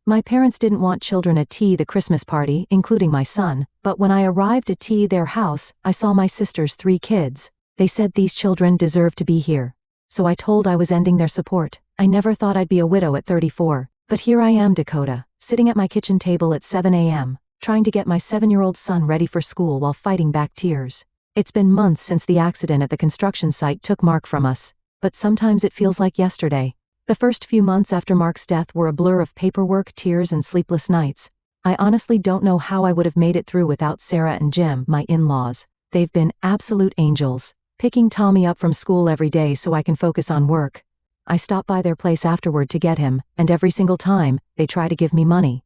My parents didn't want children at the Christmas party, including my son, but when I arrived at their house, I saw my sister's 3 kids. They said these children deserved to be here. So I told I was ending their support. I never thought I'd be a widow at 34. But here I am, Dakota, sitting at my kitchen table at 7 a.m., trying to get my 7-year-old son ready for school while fighting back tears. It's been months since the accident at the construction site took Mark from us, but sometimes it feels like yesterday. The first few months after Mark's death were a blur of paperwork, tears, and sleepless nights. I honestly don't know how I would have made it through without Sarah and Jim, my in-laws. They've been absolute angels, picking Tommy up from school every day so I can focus on work. I stop by their place afterward to get him, and every single time, they try to give me money.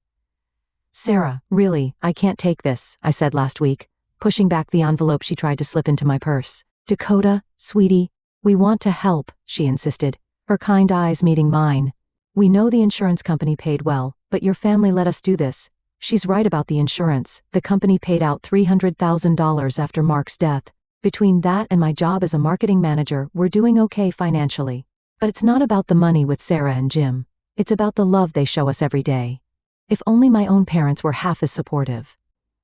"Sarah, really, I can't take this," I said last week, pushing back the envelope she tried to slip into my purse. "Dakota, sweetie, we want to help," she insisted, her kind eyes meeting mine. "We know the insurance company paid well, but your family let us do this." She's right about the insurance. The company paid out $300,000 after Mark's death. Between that and my job as a marketing manager, we're doing okay financially. But it's not about the money with Sarah and Jim. It's about the love they show us every day. If only my own parents were half as supportive.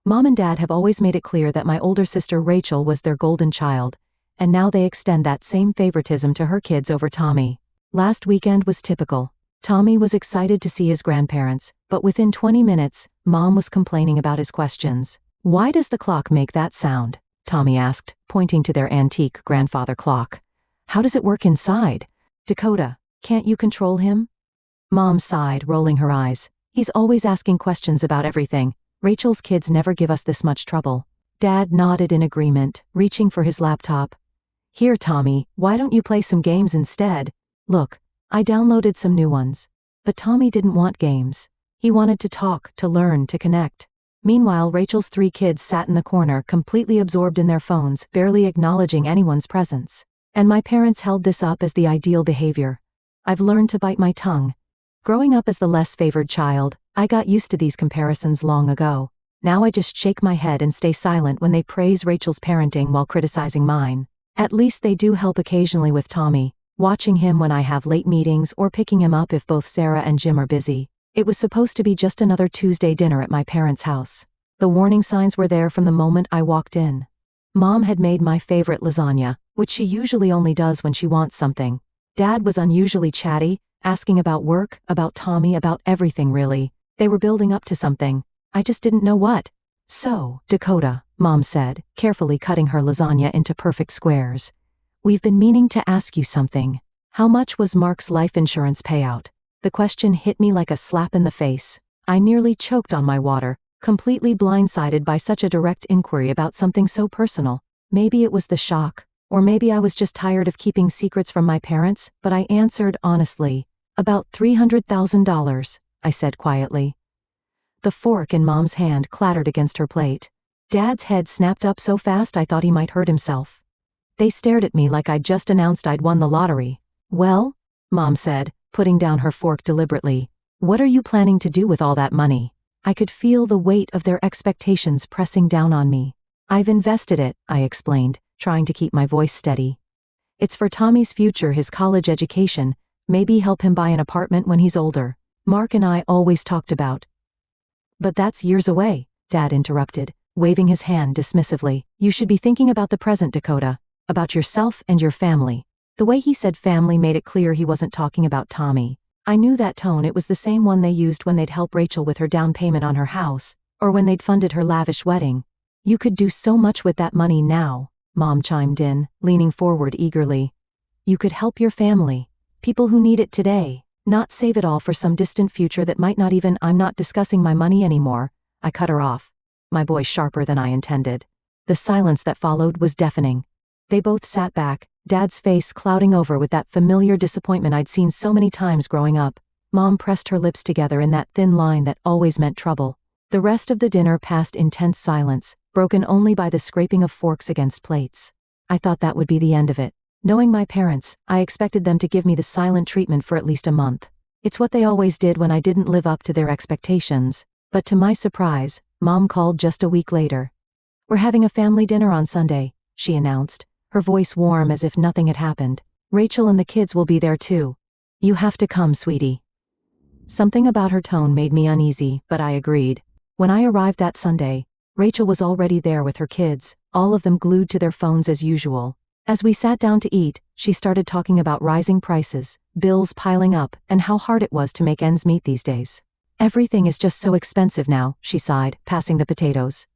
Mom and Dad have always made it clear that my older sister Rachel was their golden child, and now they extend that same favoritism to her kids over Tommy. Last weekend was typical. Tommy was excited to see his grandparents, but within 20 minutes, Mom was complaining about his questions. "Why does the clock make that sound?" Tommy asked, pointing to their antique grandfather clock. "How does it work inside? Dakota, can't you control him?" Mom sighed, rolling her eyes. "He's always asking questions about everything. Rachel's kids never give us this much trouble." Dad nodded in agreement, reaching for his laptop. "Here, Tommy, why don't you play some games instead?" "Look, I downloaded some new ones." But Tommy didn't want games. He wanted to talk, to learn, to connect. Meanwhile, Rachel's 3 kids sat in the corner, completely absorbed in their phones, barely acknowledging anyone's presence. And my parents held this up as the ideal behavior. I've learned to bite my tongue. Growing up as the less favored child, I got used to these comparisons long ago. Now I just shake my head and stay silent when they praise Rachel's parenting while criticizing mine. At least they do help occasionally with Tommy, watching him when I have late meetings or picking him up if both Sarah and Jim are busy. It was supposed to be just another Tuesday dinner at my parents' house. The warning signs were there from the moment I walked in. Mom had made my favorite lasagna, which she usually only does when she wants something. Dad was unusually chatty, asking about work, about Tommy, about everything really. They were building up to something. I just didn't know what. "So, Dakota," Mom said, carefully cutting her lasagna into perfect squares. "We've been meaning to ask you something. How much was Mark's life insurance payout?" The question hit me like a slap in the face. I nearly choked on my water, completely blindsided by such a direct inquiry about something so personal. Maybe it was the shock, or maybe I was just tired of keeping secrets from my parents, but I answered honestly. "About $300,000, I said quietly. The fork in Mom's hand clattered against her plate. Dad's head snapped up so fast I thought he might hurt himself. They stared at me like I'd just announced I'd won the lottery. "Well," Mom said, putting down her fork deliberately, "what are you planning to do with all that money?" I could feel the weight of their expectations pressing down on me. "I've invested it," I explained, trying to keep my voice steady. "It's for Tommy's future, his college education, maybe help him buy an apartment when he's older. Mark and I always talked about." "But that's years away," Dad interrupted, waving his hand dismissively. "You should be thinking about the present, Dakota, about yourself and your family." The way he said family made it clear he wasn't talking about Tommy. I knew that tone. It was the same one they used when they'd help Rachel with her down payment on her house, or when they'd funded her lavish wedding. "You could do so much with that money now," Mom chimed in, leaning forward eagerly. "You could help your family, people who need it today, not save it all for some distant future that might not even." "I'm not discussing my money anymore," I cut her off, my voice sharper than I intended. The silence that followed was deafening. They both sat back, Dad's face clouding over with that familiar disappointment I'd seen so many times growing up. Mom pressed her lips together in that thin line that always meant trouble. The rest of the dinner passed in tense silence, broken only by the scraping of forks against plates. I thought that would be the end of it. Knowing my parents, I expected them to give me the silent treatment for at least a month. It's what they always did when I didn't live up to their expectations. But to my surprise, Mom called just a week later. "We're having a family dinner on Sunday," she announced, her voice warm as if nothing had happened. "Rachel and the kids will be there too. You have to come, sweetie." Something about her tone made me uneasy, but I agreed. When I arrived that Sunday, Rachel was already there with her kids, all of them glued to their phones as usual. As we sat down to eat, she started talking about rising prices, bills piling up, and how hard it was to make ends meet these days. Everything is just so expensive now, she sighed, passing the potatoes.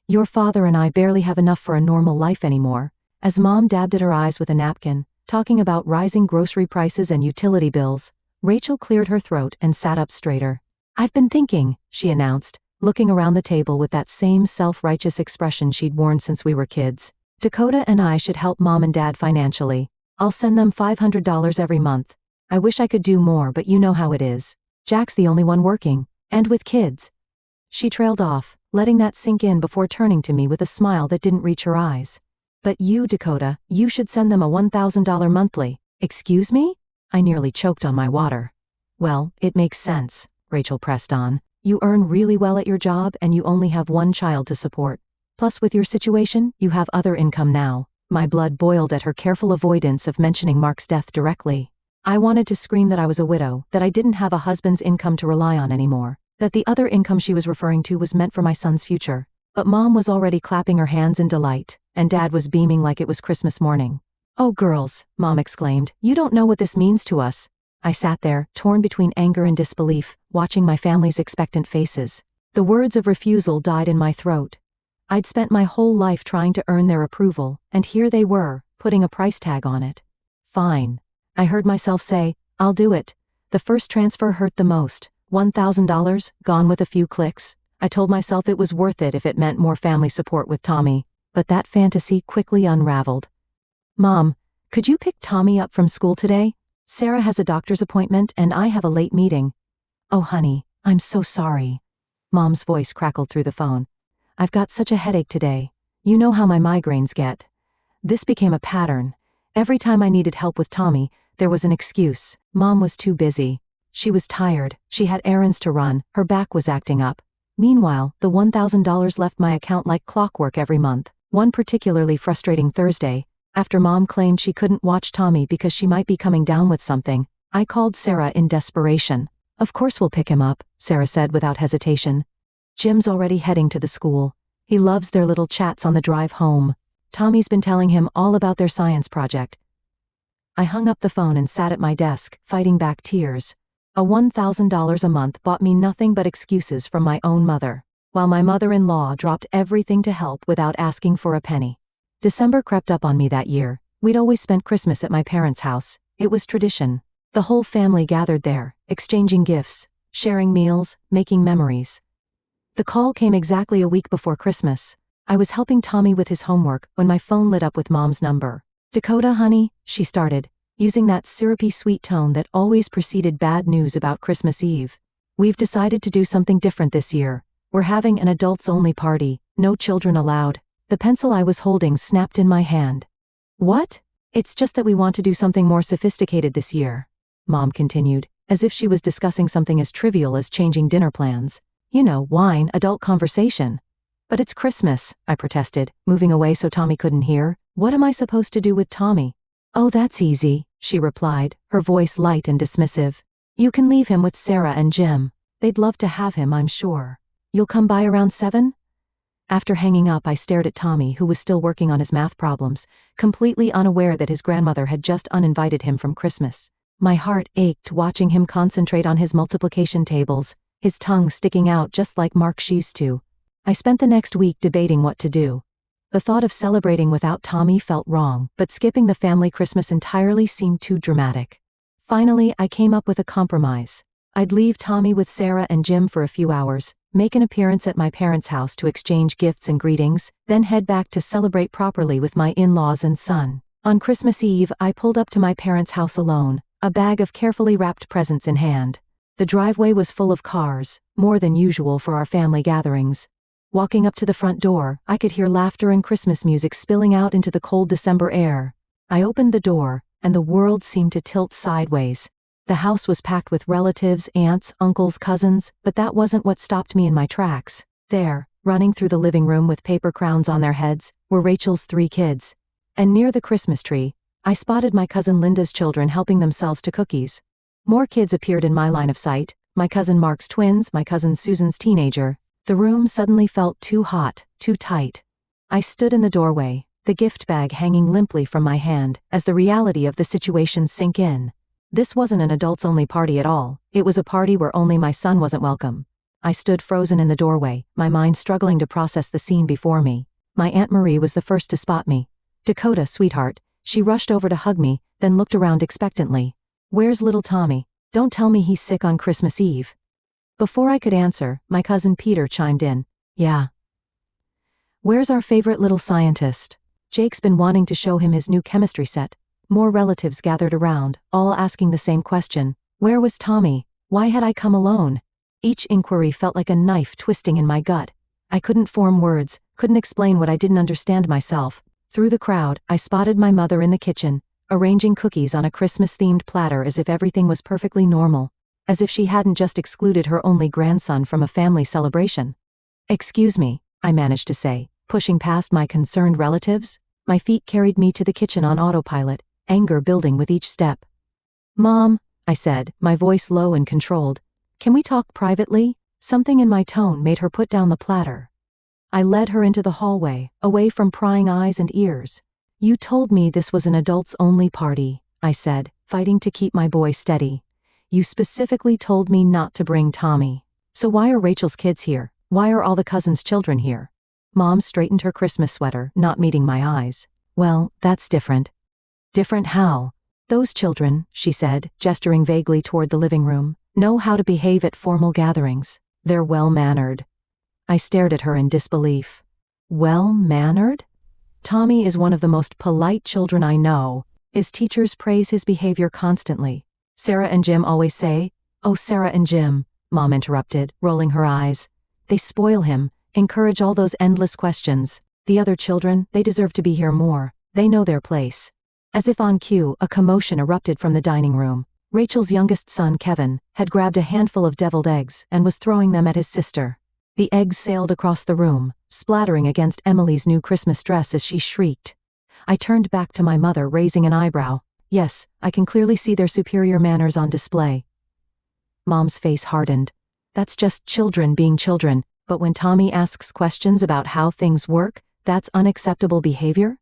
Your father and I barely have enough for a normal life anymore. As Mom dabbed at her eyes with a napkin, talking about rising grocery prices and utility bills, Rachel cleared her throat and sat up straighter. I've been thinking, she announced, looking around the table with that same self-righteous expression she'd worn since we were kids. Dakota and I should help Mom and Dad financially. I'll send them $500 every month. I wish I could do more, but you know how it is. Jack's the only one working, and with kids. She trailed off, letting that sink in before turning to me with a smile that didn't reach her eyes. But you, Dakota, you should send them a $1,000 monthly. Excuse me? I nearly choked on my water. Well, it makes sense, Rachel pressed on. You earn really well at your job and you only have one child to support. Plus with your situation, you have other income now. My blood boiled at her careful avoidance of mentioning Mark's death directly. I wanted to scream that I was a widow, that I didn't have a husband's income to rely on anymore, that the other income she was referring to was meant for my son's future. But Mom was already clapping her hands in delight, and Dad was beaming like it was Christmas morning. Oh girls, Mom exclaimed, you don't know what this means to us. I sat there, torn between anger and disbelief, watching my family's expectant faces. The words of refusal died in my throat. I'd spent my whole life trying to earn their approval, and here they were, putting a price tag on it. Fine. I heard myself say, I'll do it. The first transfer hurt the most. $1,000, gone with a few clicks. I told myself it was worth it if it meant more family support with Tommy, but that fantasy quickly unraveled. Mom, could you pick Tommy up from school today? Sarah has a doctor's appointment and I have a late meeting. Oh honey, I'm so sorry. Mom's voice crackled through the phone. I've got such a headache today. You know how my migraines get. This became a pattern. Every time I needed help with Tommy, there was an excuse. Mom was too busy. She was tired, she had errands to run, her back was acting up. Meanwhile, the $1,000 left my account like clockwork every month. One particularly frustrating Thursday, after Mom claimed she couldn't watch Tommy because she might be coming down with something, I called Sarah in desperation. Of course we'll pick him up, Sarah said without hesitation. Jim's already heading to the school. He loves their little chats on the drive home. Tommy's been telling him all about their science project. I hung up the phone and sat at my desk, fighting back tears. A $1,000 a month bought me nothing but excuses from my own mother, while my mother-in-law dropped everything to help without asking for a penny. December crept up on me that year. We'd always spent Christmas at my parents' house. It was tradition. The whole family gathered there, exchanging gifts, sharing meals, making memories. The call came exactly a week before Christmas. I was helping Tommy with his homework when my phone lit up with Mom's number. Dakota, honey, she started, using that syrupy sweet tone that always preceded bad news about Christmas Eve. We've decided to do something different this year. We're having an adults-only party, no children allowed. The pencil I was holding snapped in my hand. What? It's just that we want to do something more sophisticated this year, Mom continued, as if she was discussing something as trivial as changing dinner plans. You know, wine, adult conversation. But it's Christmas, I protested, moving away so Tommy couldn't hear. What am I supposed to do with Tommy? Oh, that's easy, she replied, her voice light and dismissive. You can leave him with Sarah and Jim. They'd love to have him, I'm sure. You'll come by around 7? After hanging up, I stared at Tommy, who was still working on his math problems, completely unaware that his grandmother had just uninvited him from Christmas. My heart ached watching him concentrate on his multiplication tables, his tongue sticking out just like Mark's used to. I spent the next week debating what to do. The thought of celebrating without Tommy felt wrong, but skipping the family Christmas entirely seemed too dramatic. Finally, I came up with a compromise. I'd leave Tommy with Sarah and Jim for a few hours, make an appearance at my parents' house to exchange gifts and greetings, then head back to celebrate properly with my in-laws and son. On Christmas Eve, I pulled up to my parents' house alone, a bag of carefully wrapped presents in hand. The driveway was full of cars, more than usual for our family gatherings. Walking up to the front door, I could hear laughter and Christmas music spilling out into the cold December air. I opened the door, and the world seemed to tilt sideways. The house was packed with relatives, aunts, uncles, cousins, but that wasn't what stopped me in my tracks. There, running through the living room with paper crowns on their heads, were Rachel's 3 kids. And near the Christmas tree, I spotted my cousin Linda's children helping themselves to cookies. More kids appeared in my line of sight, my cousin Mark's twins, my cousin Susan's teenager. The room suddenly felt too hot, too tight. I stood in the doorway, the gift bag hanging limply from my hand, as the reality of the situation sank in. This wasn't an adults-only party at all. It was a party where only my son wasn't welcome. I stood frozen in the doorway, my mind struggling to process the scene before me. My Aunt Marie was the first to spot me. "Dakota, sweetheart." She rushed over to hug me, then looked around expectantly. "Where's little Tommy? Don't tell me he's sick on Christmas Eve." Before I could answer, my cousin Peter chimed in. "Yeah. Where's our favorite little scientist? Jake's been wanting to show him his new chemistry set." More relatives gathered around, all asking the same question. Where was Tommy? Why had I come alone? Each inquiry felt like a knife twisting in my gut. I couldn't form words, couldn't explain what I didn't understand myself. Through the crowd, I spotted my mother in the kitchen, arranging cookies on a Christmas-themed platter as if everything was perfectly normal, as if she hadn't just excluded her only grandson from a family celebration. "Excuse me," I managed to say, pushing past my concerned relatives. My feet carried me to the kitchen on autopilot, anger building with each step. "Mom," I said, my voice low and controlled, "can we talk privately?" Something in my tone made her put down the platter. I led her into the hallway, away from prying eyes and ears. "You told me this was an adults-only party," I said, fighting to keep my voice steady. "You specifically told me not to bring Tommy. So why are Rachel's kids here? Why are all the cousins' children here?" Mom straightened her Christmas sweater, not meeting my eyes. "Well, that's different." "Different how?" "Those children," she said, gesturing vaguely toward the living room, "know how to behave at formal gatherings. They're well-mannered." I stared at her in disbelief. "Well-mannered? Tommy is one of the most polite children I know. His teachers praise his behavior constantly. Sarah and Jim always say." "Oh, Sarah and Jim," Mom interrupted, rolling her eyes. "They spoil him, encourage all those endless questions. The other children, they deserve to be here more. They know their place." As if on cue, a commotion erupted from the dining room. Rachel's youngest son, Kevin, had grabbed a handful of deviled eggs and was throwing them at his sister. The eggs sailed across the room, splattering against Emily's new Christmas dress as she shrieked. I turned back to my mother, raising an eyebrow. "Yes, I can clearly see their superior manners on display." Mom's face hardened. "That's just children being children, but when Tommy asks questions about how things work, that's unacceptable behavior?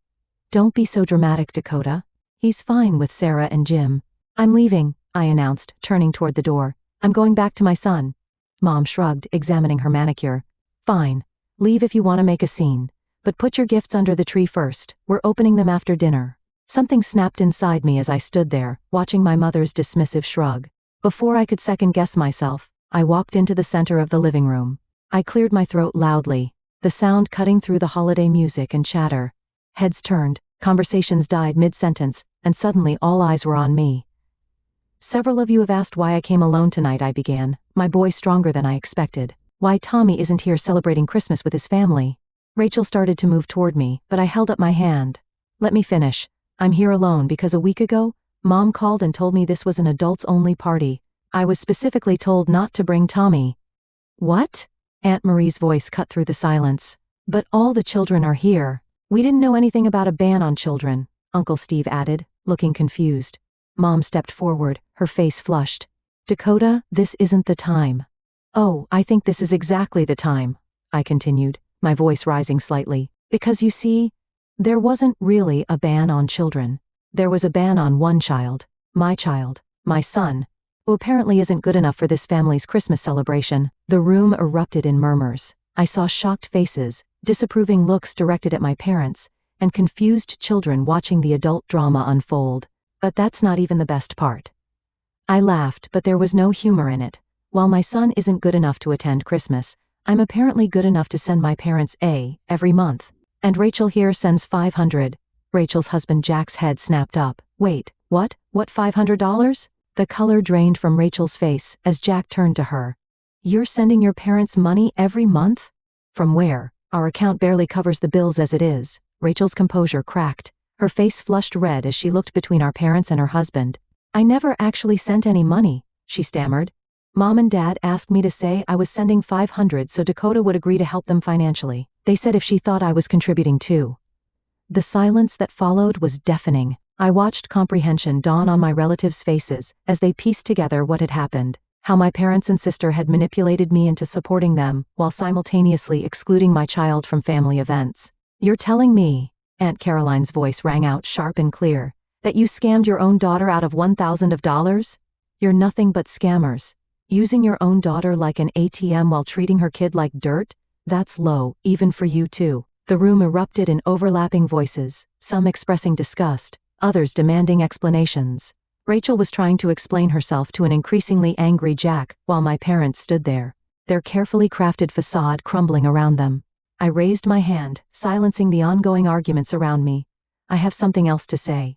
Don't be so dramatic, Dakota. He's fine with Sarah and Jim." "I'm leaving," I announced, turning toward the door. "I'm going back to my son." Mom shrugged, examining her manicure. "Fine. Leave if you want to make a scene. But put your gifts under the tree first. We're opening them after dinner." Something snapped inside me as I stood there, watching my mother's dismissive shrug. Before I could second-guess myself, I walked into the center of the living room. I cleared my throat loudly, the sound cutting through the holiday music and chatter. Heads turned, conversations died mid-sentence, and suddenly all eyes were on me. "Several of you have asked why I came alone tonight," I began, my voice stronger than I expected. "Why Tommy isn't here celebrating Christmas with his family." Rachel started to move toward me, but I held up my hand. "Let me finish. I'm here alone because a week ago, Mom called and told me this was an adults-only party. I was specifically told not to bring Tommy." "What?" Aunt Marie's voice cut through the silence. "But all the children are here." "We didn't know anything about a ban on children," Uncle Steve added, looking confused. Mom stepped forward, her face flushed. "Dakota, this isn't the time." "Oh, I think this is exactly the time," I continued, my voice rising slightly. "Because you see, there wasn't really a ban on children. There was a ban on one child, my son, who apparently isn't good enough for this family's Christmas celebration." The room erupted in murmurs. I saw shocked faces, disapproving looks directed at my parents, and confused children watching the adult drama unfold. But that's not even the best part. I laughed, but there was no humor in it. While my son isn't good enough to attend Christmas, I'm apparently good enough to send my parents every month. And Rachel here sends $500. Rachel's husband Jack's head snapped up. "Wait, what? What $500? The color drained from Rachel's face as Jack turned to her. "You're sending your parents money every month? From where? Our account barely covers the bills as it is." Rachel's composure cracked. Her face flushed red as she looked between our parents and her husband. "I never actually sent any money," she stammered. "Mom and Dad asked me to say I was sending $500 so Dakota would agree to help them financially. They said if she thought I was contributing too." The silence that followed was deafening. I watched comprehension dawn on my relatives' faces as they pieced together what had happened. how my parents and sister had manipulated me into supporting them, while simultaneously excluding my child from family events. "You're telling me," Aunt Caroline's voice rang out sharp and clear, "that you scammed your own daughter out of $1,000? You're nothing but scammers. Using your own daughter like an ATM while treating her kid like dirt? That's low, even for you too." The room erupted in overlapping voices, some expressing disgust, others demanding explanations. Rachel was trying to explain herself to an increasingly angry Jack, while my parents stood there, their carefully crafted facade crumbling around them. I raised my hand, silencing the ongoing arguments around me. "I have something else to say."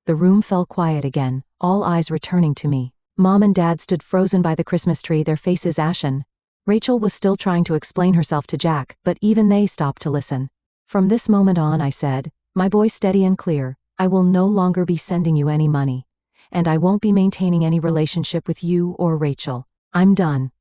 The room fell quiet again, all eyes returning to me. Mom and Dad stood frozen by the Christmas tree, their faces ashen. Rachel was still trying to explain herself to Jack, but even they stopped to listen. "From this moment on," I said, my voice steady and clear, "I will no longer be sending you any money. And I won't be maintaining any relationship with you or Rachel. I'm done."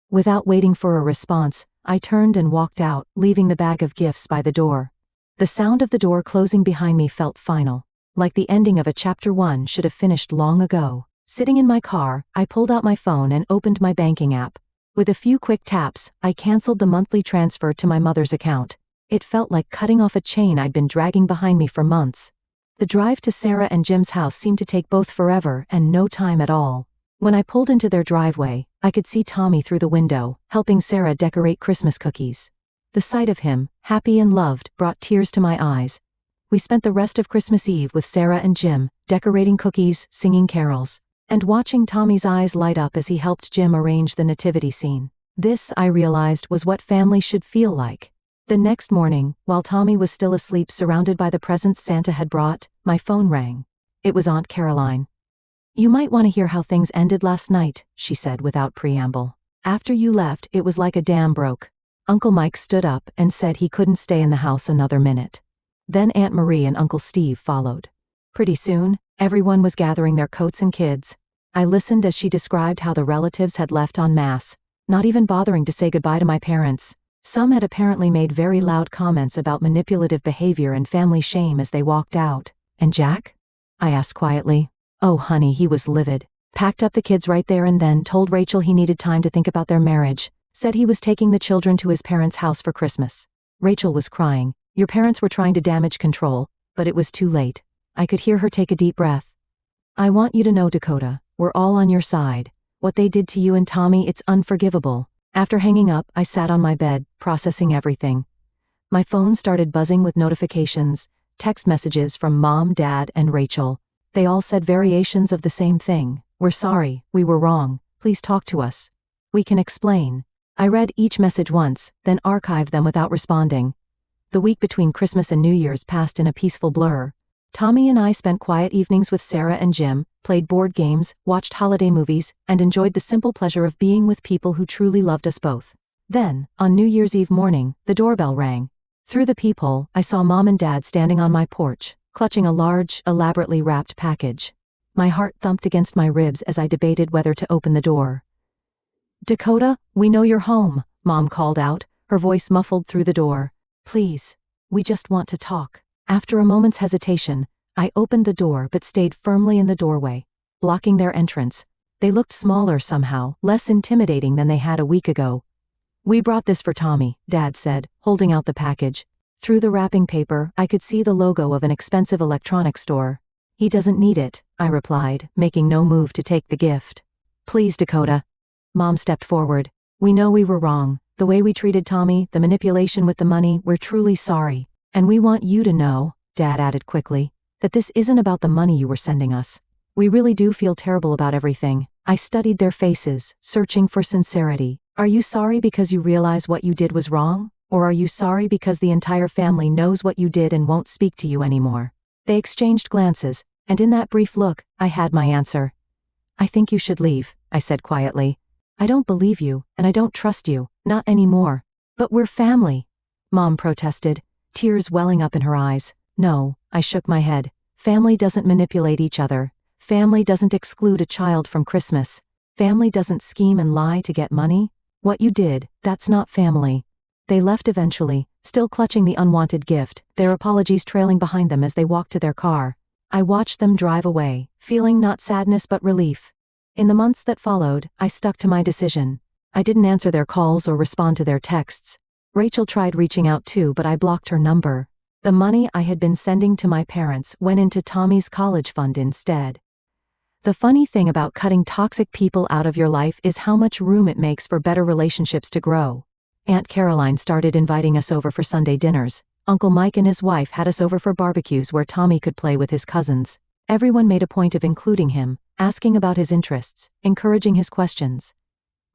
Without waiting for a response, I turned and walked out, leaving the bag of gifts by the door. The sound of the door closing behind me felt final, like the ending of a chapter 1 should have finished long ago. Sitting in my car, I pulled out my phone and opened my banking app. With a few quick taps, I canceled the monthly transfer to my mother's account. It felt like cutting off a chain I'd been dragging behind me for months. The drive to Sarah and Jim's house seemed to take both forever and no time at all. When I pulled into their driveway, I could see Tommy through the window, helping Sarah decorate Christmas cookies. The sight of him, happy and loved, brought tears to my eyes. We spent the rest of Christmas Eve with Sarah and Jim, decorating cookies, singing carols, and watching Tommy's eyes light up as he helped Jim arrange the nativity scene. This, I realized, was what family should feel like. The next morning, while Tommy was still asleep surrounded by the presents Santa had brought, my phone rang. It was Aunt Caroline. "You might want to hear how things ended last night," she said without preamble. "After you left, it was like a dam broke. Uncle Mike stood up and said he couldn't stay in the house another minute. Then Aunt Marie and Uncle Steve followed. Pretty soon, everyone was gathering their coats and kids. I listened as she described how the relatives had left en masse, not even bothering to say goodbye to my parents. Some had apparently made very loud comments about manipulative behavior and family shame as they walked out. "And Jack?" I asked quietly. "Oh honey, he was livid. Packed up the kids right there and then, told Rachel he needed time to think about their marriage, said he was taking the children to his parents' house for Christmas." Rachel was crying. "Your parents were trying to damage control, but it was too late." I could hear her take a deep breath. "I want you to know, Dakota, we're all on your side. What they did to you and Tommy, it's unforgivable." After hanging up, I sat on my bed, processing everything. My phone started buzzing with notifications, text messages from Mom, Dad, and Rachel. They all said variations of the same thing. "We're sorry, we were wrong, please talk to us. We can explain." I read each message once, then archived them without responding. The week between Christmas and New Year's passed in a peaceful blur. Tommy and I spent quiet evenings with Sarah and Jim, played board games, watched holiday movies, and enjoyed the simple pleasure of being with people who truly loved us both. Then, on New Year's Eve morning, the doorbell rang. Through the peephole, I saw Mom and Dad standing on my porch, clutching a large, elaborately wrapped package. My heart thumped against my ribs as I debated whether to open the door. "Dakota, we know you're home," Mom called out, her voice muffled through the door. "Please, we just want to talk." After a moment's hesitation, I opened the door but stayed firmly in the doorway, blocking their entrance. They looked smaller somehow, less intimidating than they had a week ago. "We brought this for Tommy," Dad said, holding out the package. Through the wrapping paper, I could see the logo of an expensive electronics store. "He doesn't need it," I replied, making no move to take the gift. "Please, Dakota." Mom stepped forward. "We know we were wrong. The way we treated Tommy, the manipulation with the money, we're truly sorry. And we want you to know," Dad added quickly, "that this isn't about the money you were sending us. We really do feel terrible about everything." I studied their faces, searching for sincerity. "Are you sorry because you realize what you did was wrong? Or are you sorry because the entire family knows what you did and won't speak to you anymore?" They exchanged glances, and in that brief look, I had my answer. "I think you should leave," I said quietly. "I don't believe you, and I don't trust you, not anymore." "But we're family," Mom protested, tears welling up in her eyes. "No," I shook my head. "Family doesn't manipulate each other. Family doesn't exclude a child from Christmas. Family doesn't scheme and lie to get money. What you did, that's not family." They left eventually, still clutching the unwanted gift, their apologies trailing behind them as they walked to their car. I watched them drive away, feeling not sadness but relief. In the months that followed, I stuck to my decision. I didn't answer their calls or respond to their texts. Rachel tried reaching out too, but I blocked her number. The money I had been sending to my parents went into Tommy's college fund instead. The funny thing about cutting toxic people out of your life is how much room it makes for better relationships to grow. Aunt Caroline started inviting us over for Sunday dinners. Uncle Mike and his wife had us over for barbecues where Tommy could play with his cousins. Everyone made a point of including him, asking about his interests, encouraging his questions.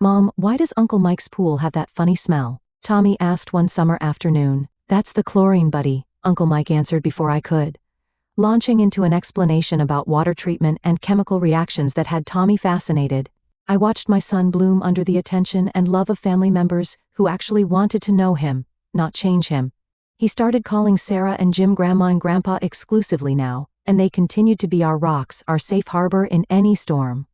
"Mom, why does Uncle Mike's pool have that funny smell?" Tommy asked one summer afternoon. "That's the chlorine, buddy," Uncle Mike answered before I could. Launching into an explanation about water treatment and chemical reactions that had Tommy fascinated, I watched my son bloom under the attention and love of family members who actually wanted to know him, not change him. He started calling Sarah and Jim Grandma and Grandpa exclusively now, and they continued to be our rocks, our safe harbor in any storm.